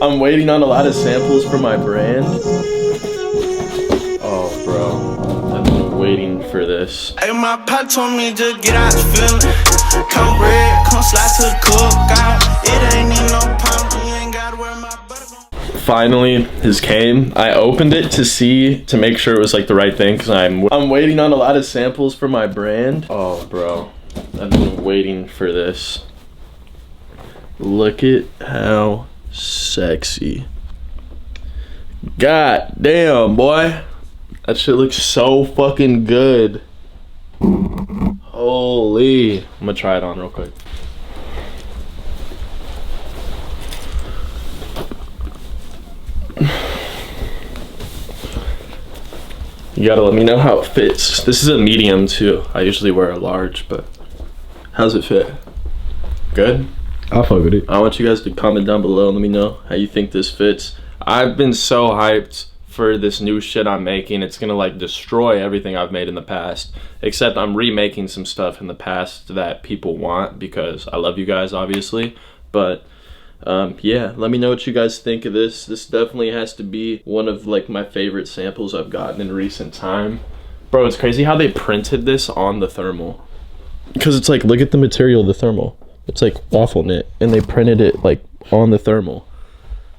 I'm waiting on a lot of samples for my brand. Oh, bro, I've been waiting for this. Hey, my pop told me to get out the feeling. Come bread, come slide to the cookout. It ain't need no problem, you ain't gotta wear my butter. Finally, his came. I opened it to make sure it was like the right thing because I'm waiting on a lot of samples for my brand. Oh, bro, I've been waiting for this. Look at how sexy. God damn, boy. That shit looks so fucking good. Holy. I'm gonna try it on real quick. You gotta let me know how it fits. This is a medium too. I usually wear a large, but how's it fit? Good? I'll fuck with it. I want you guys to comment down below and let me know how you think this fits. I've been so hyped for this new shit I'm making. It's gonna like destroy everything I've made in the past, except I'm remaking some stuff in the past that people want because I love you guys, obviously. But yeah, let me know what you guys think of this. This definitely has to be one of like my favorite samples I've gotten in recent time. Bro, it's crazy how they printed this on the thermal. Because it's like, look at the material of the thermal. It's like waffle knit, and they printed it like on the thermal.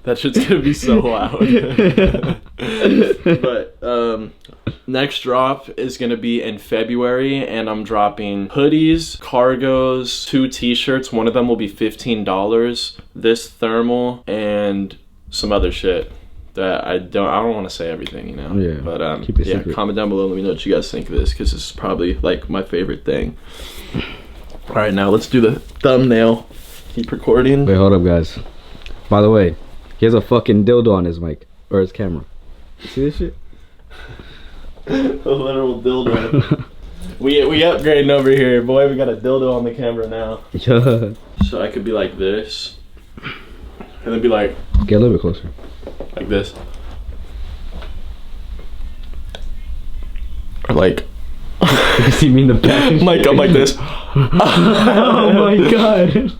That shit's gonna be so loud. But next drop is gonna be in February, and I'm dropping hoodies, cargos, 2 t-shirts. One of them will be $15. This thermal and some other shit that I don't want to say everything, you know. Yeah. But keep it yeah, secret. comment down below. Let me know what you guys think of this because this is probably like my favorite thing. All right, now let's do the thumbnail. Keep recording. Wait, hold up, guys. By the way, he has a fucking dildo on his mic or his camera. You see this shit? A literal dildo. we upgrading over here, boy. We got a dildo on the camera now. Yeah. So I could be like this, and then be like, Get a little bit closer. like this, or like. You mean the back? Like I'm like this. Oh my god.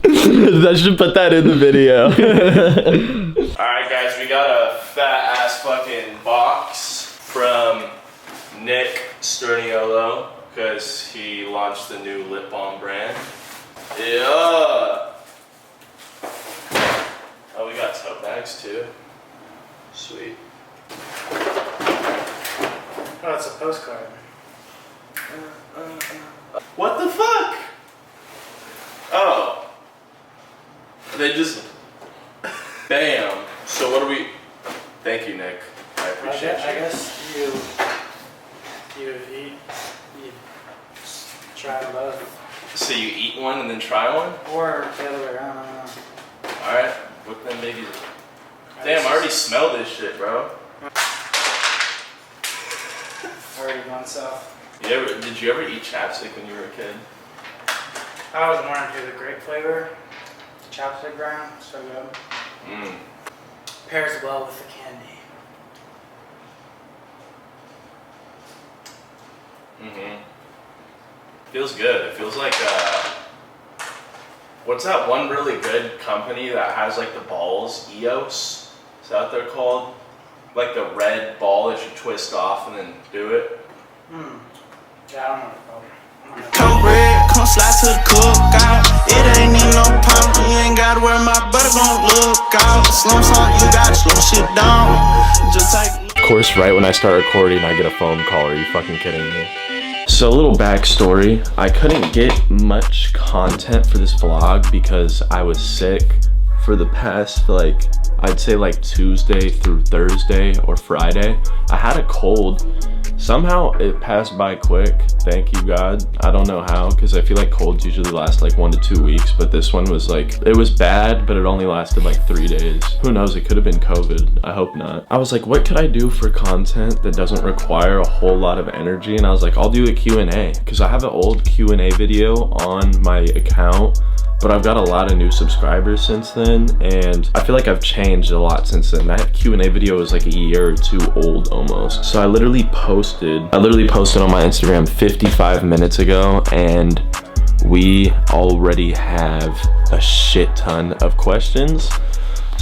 I should put that in the video. Alright guys, we got a fat ass fucking box from Nick Sturniolo because he launched the new lip balm brand. Yeah. Oh, we got tote bags too. Sweet. Oh, it's a postcard. What the fuck? Oh. They just... Bam. So what do we... Thank you, Nick. I appreciate I you. guess you try them both. So you eat one and then try one? Or the other way around, I don't know. Alright. Whip them babies. Damn, I already smell this shit, bro. Already gone south. Did you ever eat chapstick when you were a kid? I was more into the grape flavor. Chapstick brand, so good. Mmm. Pairs well with the candy. Mm-hmm. Feels good. It feels like, what's that one really good company that has like the balls? EOS? Is that what they're called? Like the red ball that you twist off and then do it? Yeah, I don't know what it's called. Come bread, come slide to the cookout. It ain't need no problem, you ain't gotta wear my butter, gon' look out. Slow song, you gotta slow shit down. Just take. Of course, right when I start recording, I get a phone call. Are you fucking kidding me? So a little backstory. I couldn't get much content for this vlog because I was sick for the past, like, I'd say like Tuesday through Thursday or Friday. I had a cold. Somehow it passed by quick, thank you God. I don't know how, because I feel like colds usually last like 1 to 2 weeks, but this one was like, it was bad, but it only lasted like 3 days. Who knows, it could have been COVID, I hope not. I was like, what could I do for content that doesn't require a whole lot of energy? And I was like, I'll do a Q&A, because I have an old Q&A video on my account, but I've got a lot of new subscribers since then, and I feel like I've changed a lot since then. That Q&A video was like a year or two old almost. So I literally posted on my Instagram 55 minutes ago, and we already have a shit ton of questions.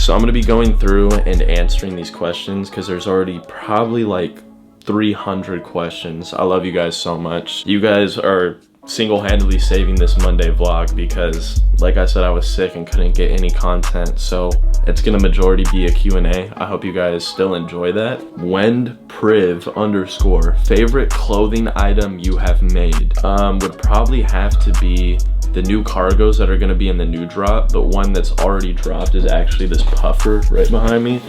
So I'm gonna be going through and answering these questions because there's already probably like 300 questions. I love you guys so much. You guys are single-handedly saving this Monday vlog because, like I said, I was sick and couldn't get any content. So it's gonna majority be a Q&A. I hope you guys still enjoy that. WendPriv_, favorite clothing item you have made? Would probably have to be the new cargos that are gonna be in the new drop, but one that's already dropped is actually this puffer right behind me.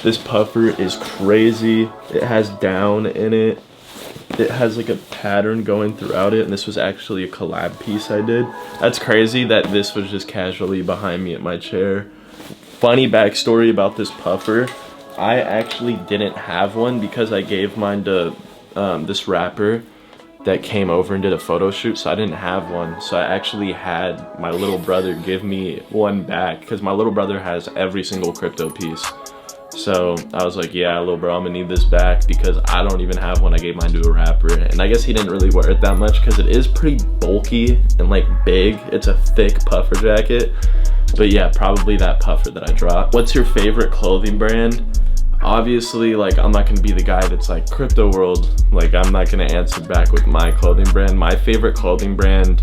This puffer is crazy. It has down in it. It has like a pattern going throughout it, and this was actually a collab piece I did. That's crazy that this was just casually behind me at my chair. Funny backstory about this puffer. I actually didn't have one because I gave mine to this rapper that came over and did a photo shoot, so I didn't have one. So I actually had my little brother give me one back because my little brother has every single crypto piece. So I was like, yeah, little bro, I'm gonna need this back because I don't even have one. I gave mine to a rapper, and I guess he didn't really wear it that much because it is pretty bulky and like big. It's a thick puffer jacket. But yeah, probably that puffer that I dropped. What's your favorite clothing brand? Obviously, like, I'm not gonna be the guy that's like crypto world. Like, I'm not gonna answer back with my clothing brand. My favorite clothing brand,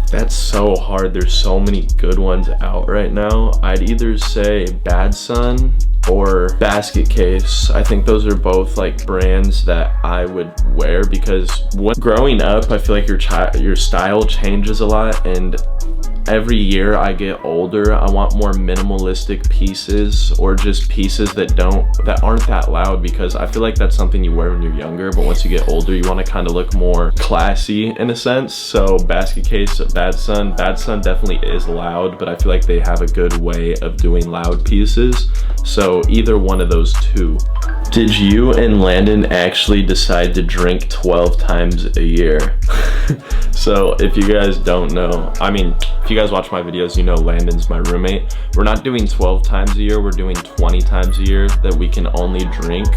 that's so hard. There's so many good ones out right now. I'd either say Bad Sun or Basket Case. I think those are both like brands that I would wear because when growing up, I feel like your style changes a lot, and every year I get older, I want more minimalistic pieces or just pieces that aren't that loud, because I feel like that's something you wear when you're younger, but once you get older, you want to kind of look more classy in a sense. So Basket Case, Bad Sun definitely is loud, but I feel like they have a good way of doing loud pieces. So either one of those two. Did you and Landon actually decide to drink 12 times a year? So if you guys don't know, I mean, if you guys watch my videos, you know Landon's my roommate. We're not doing 12 times a year, we're doing 20 times a year that we can only drink.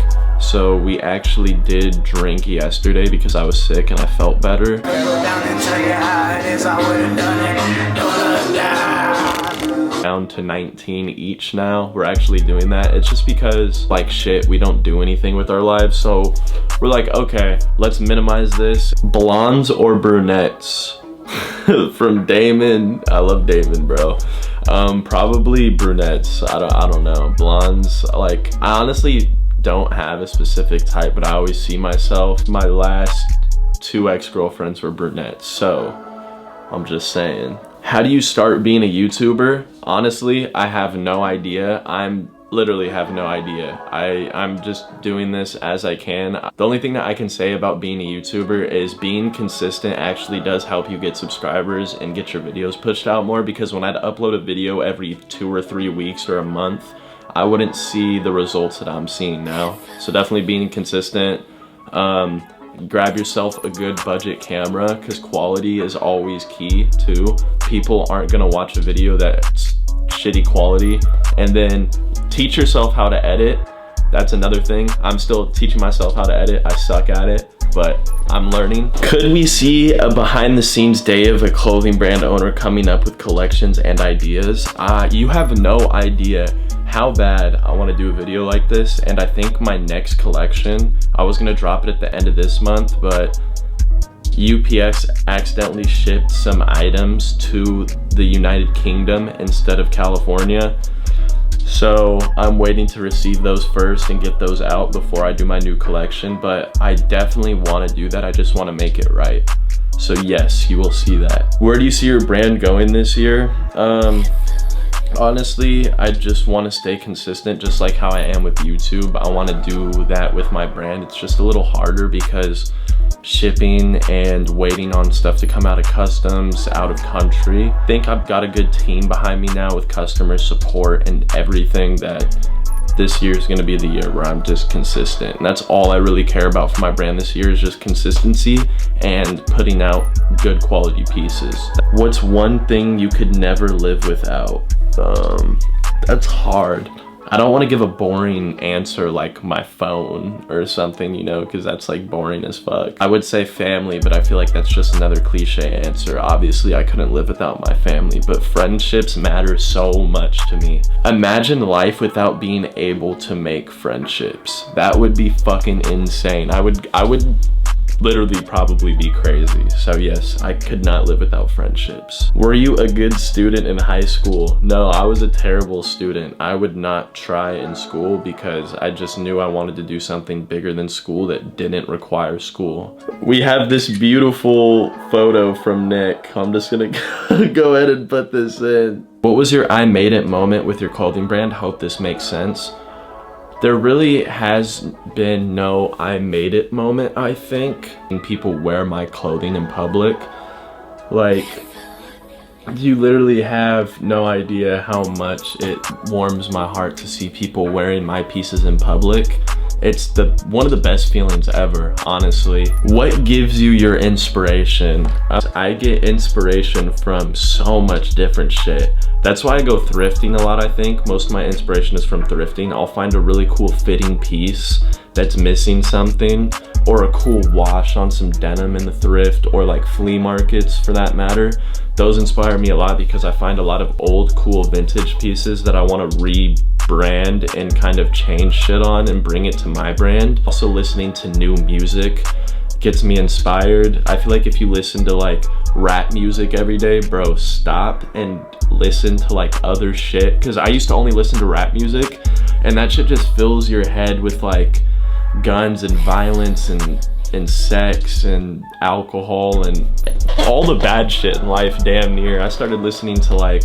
So we actually did drink yesterday because I was sick and I felt better. Down to 19 each now. We're actually doing that. It's just because, like, shit, we don't do anything with our lives, so we're like, okay, let's minimize this. Blondes or brunettes? From Damon. I love Damon, bro. Probably brunettes. I don't know. Blondes, like, I honestly don't have a specific type, but I always see myself. My last 2 ex-girlfriends were brunettes, so I'm just saying. How do you start being a YouTuber? Honestly, I have no idea. Literally have no idea. I'm just doing this as I can. The only thing that I can say about being a YouTuber is being consistent actually does help you get subscribers and get your videos pushed out more, because when I'd upload a video every 2 or 3 weeks or a month, I wouldn't see the results that I'm seeing now. So definitely being consistent. Grab yourself a good budget camera because quality is always key too. People aren't gonna watch a video that's shitty quality. And then teach yourself how to edit. That's another thing. I'm still teaching myself how to edit. I suck at it, but I'm learning. Could we see a behind the scenes day of a clothing brand owner coming up with collections and ideas? You have no idea how bad I want to do a video like this, and I think my next collection, I was gonna drop it at the end of this month, but UPS accidentally shipped some items to the United Kingdom instead of California. So I'm waiting to receive those first and get those out before I do my new collection, but I definitely want to do that. I just want to make it right. So yes, you will see that. Where do you see your brand going this year? Honestly, I just want to stay consistent, just like how I am with YouTube. I want to do that with my brand. It's just a little harder because shipping and waiting on stuff to come out of customs, out of country. I think I've got a good team behind me now with customer support and everything, that this year is going to be the year where I'm just consistent. And that's all I really care about for my brand this year, is just consistency and putting out good quality pieces. What's one thing you could never live without? That's hard. I don't want to give a boring answer like my phone or something, you know, because that's like boring as fuck. I would say family, but I feel like that's just another cliche answer. Obviously, I couldn't live without my family, but friendships matter so much to me. Imagine life without being able to make friendships. That would be fucking insane. I would literally probably be crazy. So yes, I could not live without friendships. Were you a good student in high school? No, I was a terrible student. I would not try in school because I just knew I wanted to do something bigger than school that didn't require school. We have this beautiful photo from Nick. I'm just gonna go ahead and put this in. What was your I made it moment with your clothing brand? Hope this makes sense. There really has been no I made it moment, I think. When people wear my clothing in public, like, you literally have no idea how much it warms my heart to see people wearing my pieces in public. It's one of the best feelings ever, honestly. What gives you your inspiration? I get inspiration from so much different shit. That's why I go thrifting a lot, I think. Most of my inspiration is from thrifting. I'll find a really cool fitting piece that's missing something, or a cool wash on some denim in the thrift, or like flea markets for that matter. Those inspire me a lot because I find a lot of old, cool vintage pieces that I want to rebrand and kind of change shit on and bring it to my brand. Also, listening to new music gets me inspired. I feel like if you listen to like rap music every day, bro, stop and listen to like other shit. Because I used to only listen to rap music, and that shit just fills your head with like guns and violence and sex and alcohol and all the bad shit in life, damn near. I started listening to like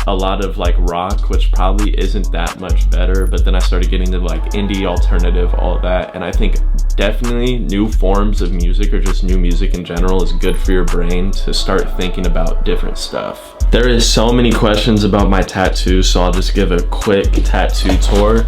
a lot of like rock, which probably isn't that much better, but then I started getting to like indie, alternative, all that. And I think definitely new forms of music, or just new music in general, is good for your brain to start thinking about different stuff. There is so many questions about my tattoos, so I'll just give a quick tattoo tour.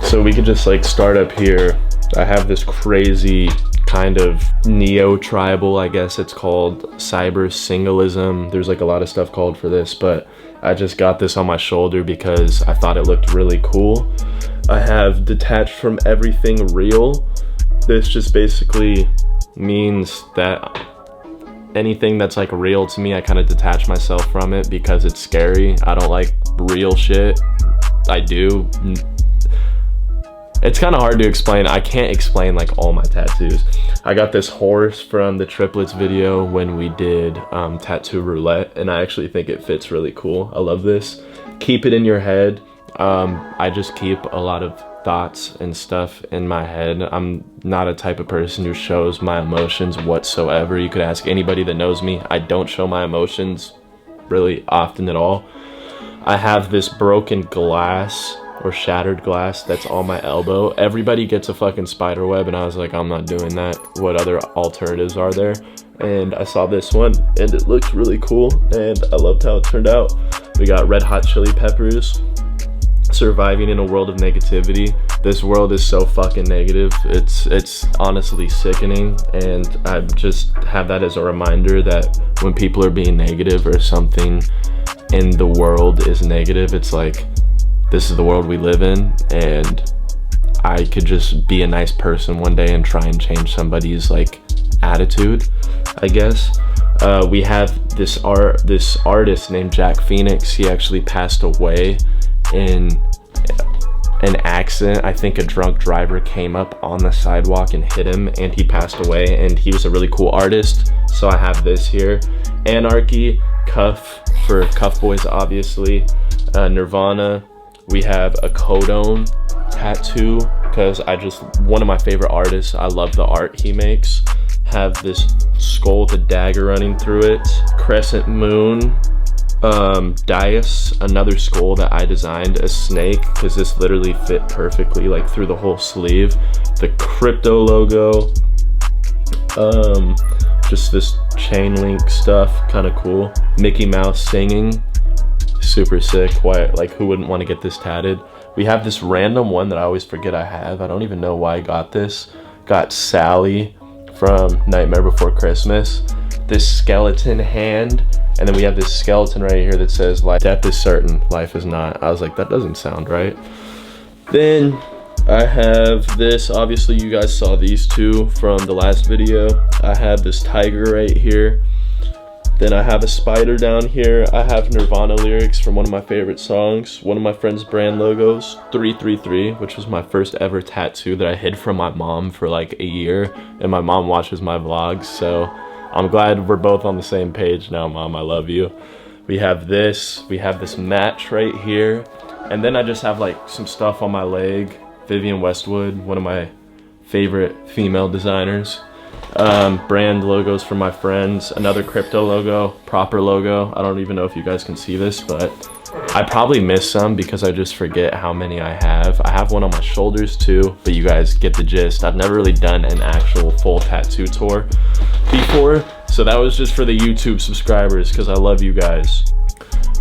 So we could just like start up here. I have this crazy kind of neo-tribal, I guess it's called, cyber singlism. There's like a lot of stuff called for this, but I just got this on my shoulder because I thought it looked really cool. I have detached from everything real. This just basically means that anything that's like real to me, I kind of detach myself from it because it's scary. I don't like real shit. I do. It's kind of hard to explain. I can't explain like all my tattoos. I got this horse from the triplets video when we did tattoo roulette, and I actually think it fits really cool. I love this. Keep it in your head. I just keep a lot of thoughts and stuff in my head. I'm not a type of person who shows my emotions whatsoever. You could ask anybody that knows me. I don't show my emotions really often at all. I have this broken glass or shattered glass that's on my elbow. Everybody gets a fucking spider web, and I was like, I'm not doing that. What other alternatives are there? And I saw this one and it looked really cool, and I loved how it turned out. We got Red Hot Chili Peppers. Surviving in a world of negativity. This world is so fucking negative. It's honestly sickening, and I just have that as a reminder that when people are being negative or something in the world is negative, it's like, this is the world we live in, and I could just be a nice person one day and try and change somebody's like attitude, I guess. We have this artist named Jack Phoenix. He actually passed away in an accident. I think a drunk driver came up on the sidewalk and hit him, and he passed away, and he was a really cool artist. So I have this here. Anarchy, Cuff for Cuff Boys, obviously. Nirvana. We have a codone tattoo because one of my favorite artists. I love the art he makes. Have this skull with a dagger running through it. Crescent moon. Dias, another skull that I designed, a snake, because this literally fit perfectly like through the whole sleeve. The crypto logo. Just this chain link stuff, kind of cool. Mickey Mouse singing. Super sick. Why, like, who wouldn't want to get this tatted? We have this random one that I always forget I have. I don't even know why I got this. Got Sally from Nightmare Before Christmas. this skeleton hand, and then we have this skeleton right here that says, like, death is certain, life is not. I was like, that doesn't sound right. Then I have this, obviously you guys saw these two from the last video. I have this tiger right here. Then I have a spider down here. I have Nirvana lyrics from one of my favorite songs. One of my friend's brand logos, 333, which was my first ever tattoo that I hid from my mom for like a year. And my mom watches my vlogs, so I'm glad we're both on the same page now, Mom. I love you. We have this match right here. And then I just have like some stuff on my leg. Vivienne Westwood, one of my favorite female designers. Brand logos for my friends, another crypto logo, proper logo. I don't even know if you guys can see this, but I probably missed some because I just forget how many I have. I have one on my shoulders too, but you guys get the gist. I've never really done an actual full tattoo tour before, so that was just for the YouTube subscribers because I love you guys.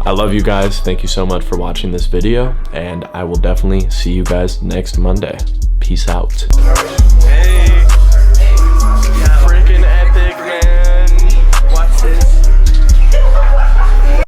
I love you guys. Thank you so much for watching this video, and I will definitely see you guys next Monday. Peace out.